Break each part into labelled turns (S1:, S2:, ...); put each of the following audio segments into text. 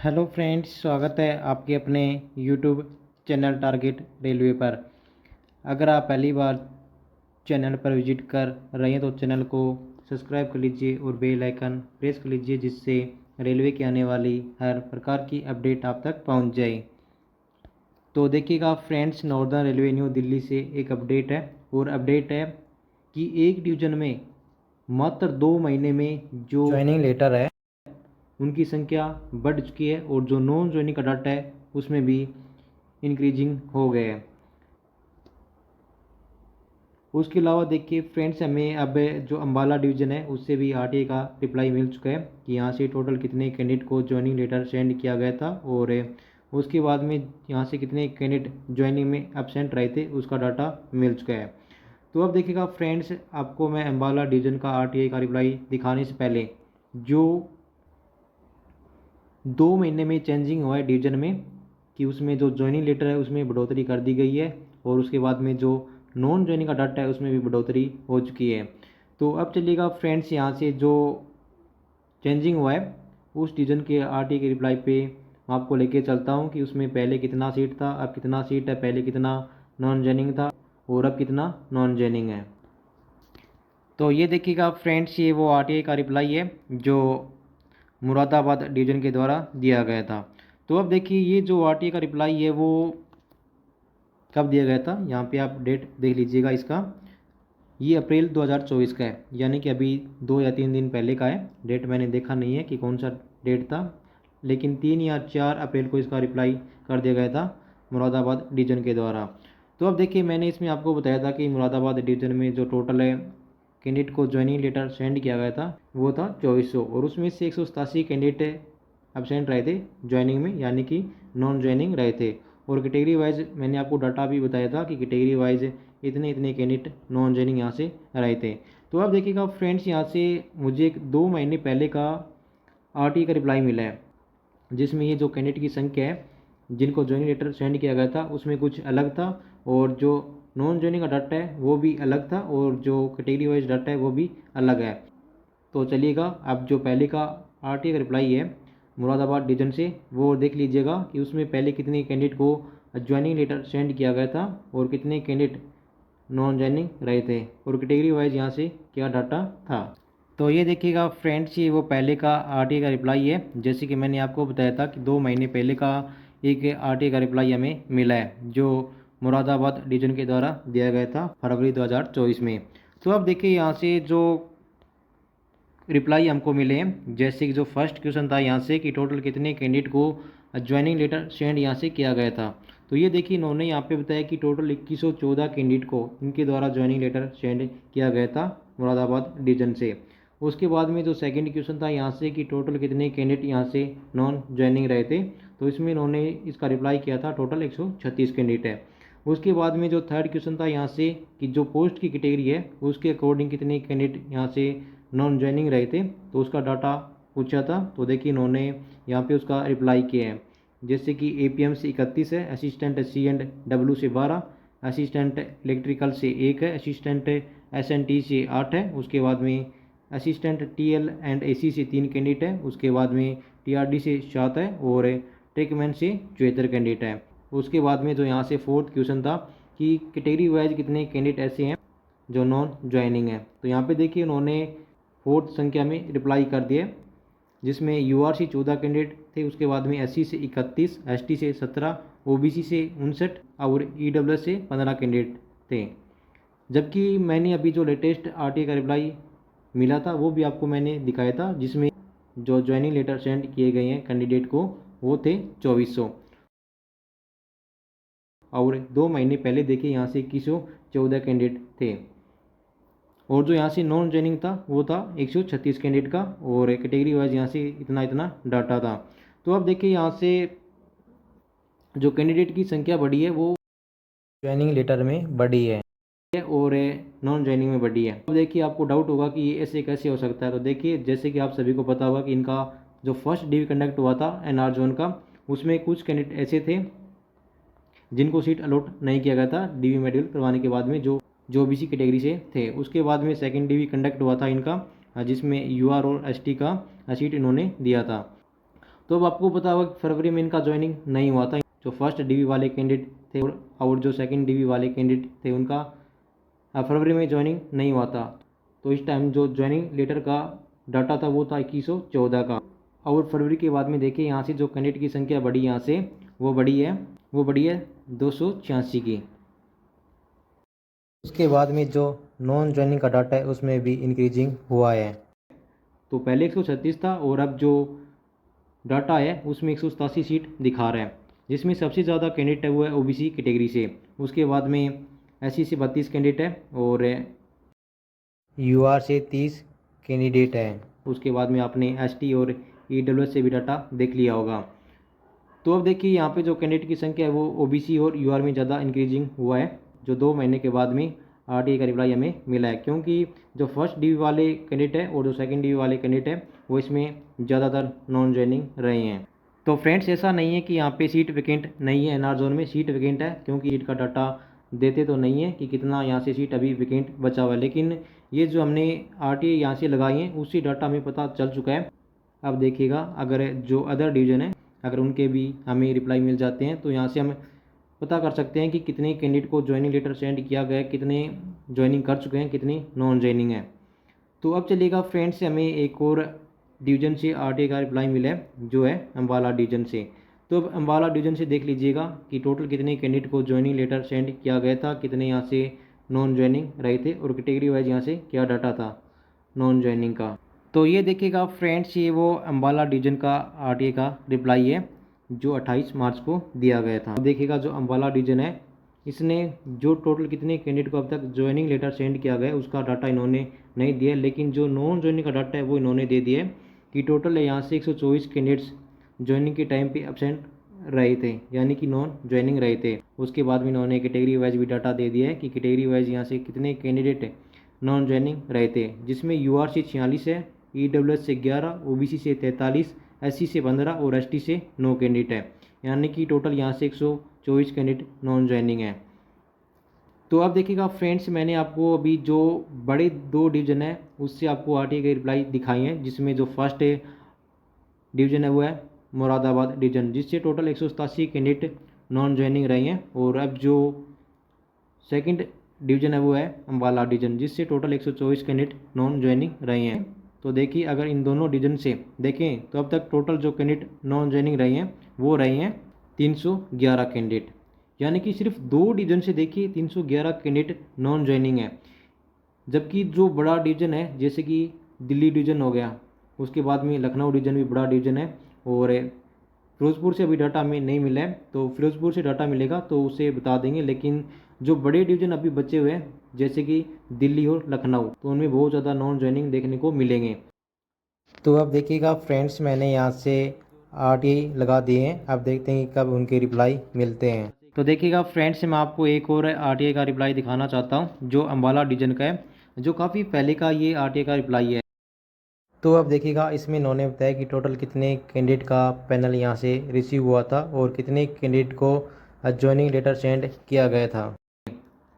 S1: Hello friends, स्वागत है आपके अपने यूट्यूब चैनल टारगेट रेलवे पर। अगर आप पहली बार चैनल पर विजिट कर रहे हैं तो चैनल को सब्सक्राइब कर लीजिए और बेल आइकन प्रेस कर लीजिए, जिससे रेलवे की आने वाली हर प्रकार की अपडेट आप तक पहुंच जाए। तो देखिएगा friends, northern railway new Delhi से एक अपडेट है, और अपडेट है कि एक डिवीज़न में मात्र 2 महीने में जो ज्वाइनिंग लेटर है उनकी संख्या बढ़ चुकी है, और जो नॉन ज्वाइनिंग का डाटा है उसमें भी इंक्रीजिंग हो गया है। उसके अलावा देखिए फ्रेंड्स, हमें अब जो अम्बाला डिवीज़न है उससे भी आरटीआई का रिप्लाई मिल चुका है कि यहाँ से टोटल कितने कैंडिडेट को ज्वाइनिंग लेटर सेंड किया गया था, और उसके बाद में यहाँ से कितने कैंडिडेट ज्वाइनिंग में एब्सेंट रहे थे उसका डाटा मिल चुका है। तो अब देखिएगा फ्रेंड्स, आपको मैं अम्बाला डिवीज़न का आरटीआई का रिप्लाई दिखाने से पहले जो 2 महीने में चेंजिंग हुआ है डिवीज़न में, कि उसमें जो ज्वाइनिंग लेटर है उसमें बढ़ोतरी कर दी गई है, और उसके बाद में जो नॉन ज्वाइनिंग का डाटा है उसमें भी बढ़ोतरी हो चुकी है। तो अब चलिएगा फ्रेंड्स, यहाँ से जो चेंजिंग हुआ है उस डिवीज़न के आरटी के रिप्लाई पे मैं आपको लेके चलता हूँ कि उसमें पहले कितना सीट था, अब कितना सीट है, पहले कितना नॉन ज्वाइनिंग था और अब कितना नॉन ज्वाइनिंग है। तो ये देखिएगा फ्रेंड्स, ये वो आरटीआई का रिप्लाई है जो मुरादाबाद डिवीज़न के द्वारा दिया गया था। तो अब देखिए, ये जो आरटीआई का रिप्लाई है वो कब दिया गया था, यहाँ पे आप डेट देख लीजिएगा इसका। ये अप्रैल 2024 का है, यानी कि अभी 2 या 3 दिन पहले का है। डेट मैंने देखा नहीं है कि कौन सा डेट था, लेकिन 3 या 4 अप्रैल को इसका रिप्लाई कर दिया गया था मुरादाबाद डिवीज़न के द्वारा। तो अब देखिए, मैंने इसमें आपको बताया था कि मुरादाबाद डिवीज़न में जो टोटल है कैंडिडेट को ज्वाइनिंग लेटर सेंड किया गया था वो था 2400, और उसमें से 187 कैंडिडेट एबसेंट रहे थे ज्वाइनिंग में, यानी कि नॉन ज्वाइनिंग रहे थे। और कैटेगरी वाइज मैंने आपको डाटा भी बताया था कि कैटेगरी वाइज इतने इतने कैंडिडेट नॉन ज्वाइनिंग यहाँ से रहे थे। तो अब देखिएगा फ्रेंड्स, यहाँ से मुझे 2 महीने पहले का आरटी का रिप्लाई मिला है, जिसमें ये जो कैंडिडेट की संख्या है जिनको ज्वाइनिंग लेटर सेंड किया गया था उसमें कुछ अलग था, और जो नॉन ज्वाइनिंग का डाटा है वो भी अलग था, और जो कैटेगरी वाइज डाटा है वो भी अलग है। तो चलिएगा, अब जो पहले का आरटीआई का रिप्लाई है मुरादाबाद डिवीजन से वो देख लीजिएगा कि उसमें पहले कितने कैंडिडेट को ज्वाइनिंग लेटर सेंड किया गया था और कितने कैंडिडेट नॉन ज्वाइनिंग रहे थे, और कैटेगरी वाइज यहाँ से क्या डाटा था। तो ये देखिएगा फ्रेंड्स, ये वो पहले का आरटीआई का रिप्लाई है, जैसे कि मैंने आपको बताया था कि 2 महीने पहले का एक आरटीआई का रिप्लाई हमें मिला है जो मुरादाबाद डिवीजन के द्वारा दिया गया था फरवरी 2024 में। तो अब देखिए, यहाँ से जो रिप्लाई हमको मिले हैं, जैसे कि जो फर्स्ट क्वेश्चन था यहाँ से कि टोटल कितने कैंडिडेट को ज्वाइनिंग लेटर सेंड यहाँ से किया गया था। तो ये देखिए, इन्होंने यहाँ पे बताया कि टोटल 2114 कैंडिडेट को इनके द्वारा ज्वाइनिंग लेटर सेंड किया गया था मुरादाबाद डिवीजन से। उसके बाद में जो सेकंड क्वेश्चन था यहाँ से कि टोटल कितने कैंडिडेट यहाँ से नॉन ज्वाइनिंग रहे थे, तो इसमें इन्होंने इसका रिप्लाई किया था टोटल 136 कैंडिडेट है। उसके बाद में जो थर्ड क्वेश्चन था यहाँ से कि जो पोस्ट की कैटेगरी है उसके अकॉर्डिंग कितने कैंडिडेट यहाँ से नॉन ज्वाइनिंग रहे थे, तो उसका डाटा पूछा था। तो देखिए, इन्होंने यहाँ पे उसका रिप्लाई किया है, जैसे कि एपीएम से 31 है, असिस्टेंट सी एंड डब्ल्यू से 12, असिस्टेंट इलेक्ट्रिकल से 1 है, असिस्टेंट एसएनटी से 8 है, उसके बाद में असिस्टेंट टीएल एंड एसी से 3 कैंडिडेट है, उसके बाद में टीआरडी से 7 है, और टेकमैन से 74 कैंडिडेट है। उसके बाद में जो यहाँ से फोर्थ क्वेश्चन था कि कैटेगरी वाइज कितने कैंडिडेट ऐसे हैं जो नॉन ज्वाइनिंग है, तो यहाँ पे देखिए उन्होंने फोर्थ संख्या में रिप्लाई कर दिए, जिसमें यूआरसी 14 कैंडिडेट थे, उसके बाद में एससी से 31, एसटी से 17, ओबीसी से 59 और ईडब्ल्यूएस से 15 कैंडिडेट थे। जबकि मैंने अभी जो लेटेस्ट आरटीआई का रिप्लाई मिला था वो भी आपको मैंने दिखाया था, जिसमें जो ज्वाइनिंग लेटर सेंड किए गए हैं कैंडिडेट को वो थे 2400, और 2 महीने पहले देखिए यहाँ से 2114 कैंडिडेट थे, और जो यहाँ से नॉन ज्वाइनिंग था वो था 136 कैंडिडेट का, और कैटेगरी वाइज यहाँ से इतना इतना डाटा था। तो अब देखिए, यहाँ से जो कैंडिडेट की संख्या बढ़ी है वो ज्वाइनिंग लेटर में बढ़ी है और नॉन ज्वाइनिंग में बढ़ी है। अब देखिए, आपको डाउट होगा कि ये ऐसे कैसे हो सकता है। तो देखिए, जैसे कि आप सभी को पता होगा कि इनका जो फर्स्ट डीवी कंडक्ट हुआ था एनआर जोन का, उसमें कुछ कैंडिडेट ऐसे थे जिनको सीट अलॉट नहीं किया गया था डीवी मेडिकल करवाने के बाद में, जो ओबीसी कैटेगरी से थे। उसके बाद में सेकंड डीवी कंडक्ट हुआ था इनका, जिसमें यूआर और एसटी का सीट इन्होंने दिया था। तो अब आपको पता होगा कि फरवरी में इनका ज्वाइनिंग नहीं हुआ था। जो फर्स्ट डीवी वाले कैंडिडेट थे और जो सेकंड डीवी वाले कैंडिडेट थे उनका फरवरी में ज्वाइनिंग नहीं हुआ था। तो इस टाइम जो ज्वाइनिंग लेटर का डाटा था वो था 2114 का। और फरवरी के बाद में देखिए यहाँ से जो कैंडिडेट की संख्या बढ़ी यहाँ से वो बढ़ी है 286 की। उसके बाद में जो नॉन ज्वाइनिंग का डाटा है उसमें भी इंक्रीजिंग हुआ है। तो पहले 136 था और अब जो डाटा है उसमें 187 सीट दिखा रहा है, जिसमें सबसे ज़्यादा कैंडिडेट है वो है ओबीसी कैटेगरी से। उसके बाद में एससी से 32 कैंडिडेट है और यूआर से 30 कैंडिडेट है। उसके बाद में आपने एसटी और ईडब्ल्यूएस से भी डाटा देख लिया होगा। तो अब देखिए यहाँ पे जो कैंडिडेट की संख्या है वो ओबीसी और यूआर में ज़्यादा इंक्रीजिंग हुआ है, जो 2 महीने के बाद में आरटीआई का रिप्लाई हमें मिला है। क्योंकि जो फर्स्ट डीवी वाले कैंडिडेट है और जो सेकंड डीवी वाले कैंडिडेट है वो इसमें ज़्यादातर नॉन ज्वाइनिंग रहे हैं। तो फ्रेंड्स ऐसा नहीं है कि यहाँ पे सीट वैकेंट नहीं है, एनआर जोन में सीट वैकेंट है, क्योंकि सीट का डाटा देते तो नहीं है कि कितना यहाँ से सीट अभी वैकेंट बचा हुआ है, लेकिन ये जो हमने आरटीआई यहाँ से लगाई है उसी डाटा हमें पता चल चुका है। अब देखिएगा अगर जो अदर डिवीज़न है अगर उनके भी हमें रिप्लाई मिल जाते हैं तो यहाँ से हम पता कर सकते हैं कि कितने कैंडिडेट को ज्वाइनिंग लेटर सेंड किया गया है, कितने ज्वाइनिंग कर चुके हैं, कितनी नॉन ज्वाइनिंग है। तो अब चलिएगा फ्रेंड्स हमें एक और डिवीज़न से आरटीआई का रिप्लाई मिला है जो है अम्बाला डिवीज़न से। तो अब अम्बाला डिवीज़न से देख लीजिएगा कि टोटल कितने कैंडिडेट को ज्वाइनिंग लेटर सेंड किया गया था, कितने यहाँ से नॉन ज्वाइनिंग रहे थे और कैटेगरी वाइज यहाँ से क्या डाटा था नॉन ज्वाइनिंग का। तो ये देखिएगा फ्रेंड्स ये वो अम्बाला डिवीज़न का आरटीआई का रिप्लाई है जो 28 मार्च को दिया गया था। देखिएगा जो अम्बाला डिवीज़न है इसने जो टोटल कितने कैंडिडेट को अब तक ज्वाइनिंग लेटर सेंड किया गया है उसका डाटा इन्होंने नहीं दिया, लेकिन जो नॉन ज्वाइनिंग का डाटा है वो इन्होंने दे दिया है कि टोटल यहाँ से 124 कैंडिडेट्स ज्वाइनिंग के टाइम पे एब्सेंट रहे थे, यानी कि नॉन ज्वाइनिंग रहे थे। उसके बाद में इन्होंने कैटेगरी वाइज भी डाटा दे दिया है कि कैटेगरी वाइज यहाँ से कितने कैंडिडेट नॉन ज्वाइनिंग रहे थे, जिसमें यूआर से 46 है, ईडब्ल्यूएस से 11, ओबीसी से 43, एससी से 15 और एसटी से 9 कैंडिडेट है, यानी कि टोटल यहाँ से 124 कैंडिडेट नॉन ज्वाइनिंग है। तो अब देखिएगा फ्रेंड्स मैंने आपको अभी जो बड़े 2 डिवीज़न है उससे आपको आरटीआई के रिप्लाई दिखाई हैं, जिसमें जो फर्स्ट डिवीज़न है वो है मुरादाबाद डिवीज़न, जिससे टोटल 187 कैंडिडेट नॉन ज्वाइनिंग रहे हैं। और अब जो सेकंड डिवीज़न है वो है अम्बाला डिवीज़न, जिससे टोटल 124 कैंडिडेट नॉन ज्वाइनिंग रहे हैं। तो देखिए अगर इन दोनों डिवीज़न से देखें तो अब तक टोटल जो कैंडिडेट नॉन ज्वाइनिंग रहे हैं वो रहे हैं 311 कैंडिडेट, यानी कि सिर्फ 2 डिवीज़न से देखिए 311 कैंडिडेट नॉन ज्वाइनिंग है। जबकि जो बड़ा डिवीज़न है जैसे कि दिल्ली डिवीज़न हो गया, उसके बाद में लखनऊ डिवीज़न भी बड़ा डिवीज़न है, और फिरोजपुर से अभी डाटा हमें नहीं मिला है, तो फिरोजपुर से डाटा मिलेगा तो उसे बता देंगे। लेकिन जो बड़े डिवीज़न अभी बचे हुए हैं जैसे कि दिल्ली और लखनऊ, तो उनमें बहुत ज़्यादा नॉन ज्वाइनिंग देखने को मिलेंगे। तो अब देखिएगा फ्रेंड्स मैंने यहाँ से आरटीआई लगा दिए हैं, अब देखते हैं कि कब उनके रिप्लाई मिलते हैं। तो देखिएगा फ्रेंड्स मैं आपको एक और आरटीआई का रिप्लाई दिखाना चाहता हूँ जो अम्बाला डिवीज़न का है, जो काफ़ी पहले का ये आरटीआई का रिप्लाई है। तो अब देखिएगा इसमें इन्होंने बताया कि टोटल कितने कैंडिडेट का पैनल यहाँ से रिसीव हुआ था और कितने कैंडिडेट को ज्वाइनिंग लेटर सेंड किया गया था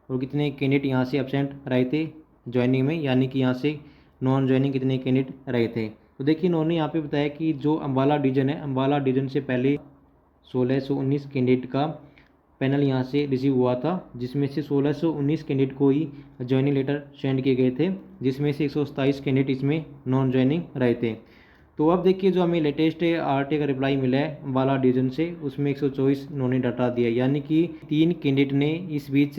S1: और कितने कैंडिडेट यहाँ से एब्सेंट रहे थे ज्वाइनिंग में, यानी कि यहाँ से नॉन ज्वाइनिंग कितने कैंडिडेट रहे थे। तो देखिए इन्होंने यहाँ पे बताया कि जो अम्बाला डिवीज़न है, अम्बाला डिवीज़न से पहले 1619 कैंडिडेट का पैनल यहाँ से रिसीव हुआ था, जिसमें से 1619 कैंडिडेट को ही ज्वाइनिंग लेटर सेंड किए गए थे, जिसमें से 127 कैंडिडेट इसमें नॉन ज्वाइनिंग रहे थे। तो अब देखिए जो हमें लेटेस्ट आरटीआई का रिप्लाई मिला है अम्बाला डिवीज़न से, उसमें 124 इन्होंने डाटा दिया, यानी कि 3 कैंडिडेट ने इस बीच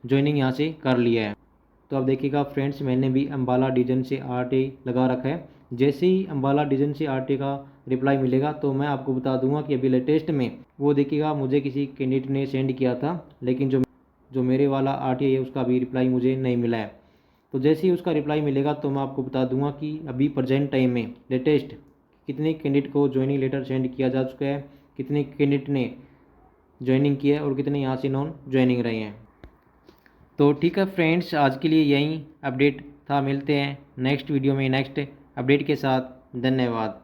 S1: ज्वाइनिंग यहाँ से कर लिया है। तो अब देखिएगा फ्रेंड्स मैंने भी अम्बाला डिवीज़न से आरटीआई लगा रखा है, जैसे ही अम्बाला डिवीज़न से आरटीआई का रिप्लाई मिलेगा तो मैं आपको बता दूंगा कि अभी लेटेस्ट में वो देखिएगा मुझे किसी कैंडिडेट ने सेंड किया था, लेकिन जो मेरे वाला आरटीआई है उसका अभी रिप्लाई मुझे नहीं मिला है। तो जैसे ही उसका रिप्लाई मिलेगा तो मैं आपको बता दूंगा कि अभी प्रेजेंट टाइम में लेटेस्ट कितने कैंडिडेट को ज्वाइनिंग लेटर सेंड किया जा चुका है, कितने कैंडिडेट ने ज्वाइनिंग किया है और कितने यहाँ से नॉन ज्वाइनिंग रहे हैं। तो ठीक है फ्रेंड्स आज के लिए यही अपडेट था, मिलते हैं नेक्स्ट वीडियो में नेक्स्ट अपडेट के साथ। धन्यवाद।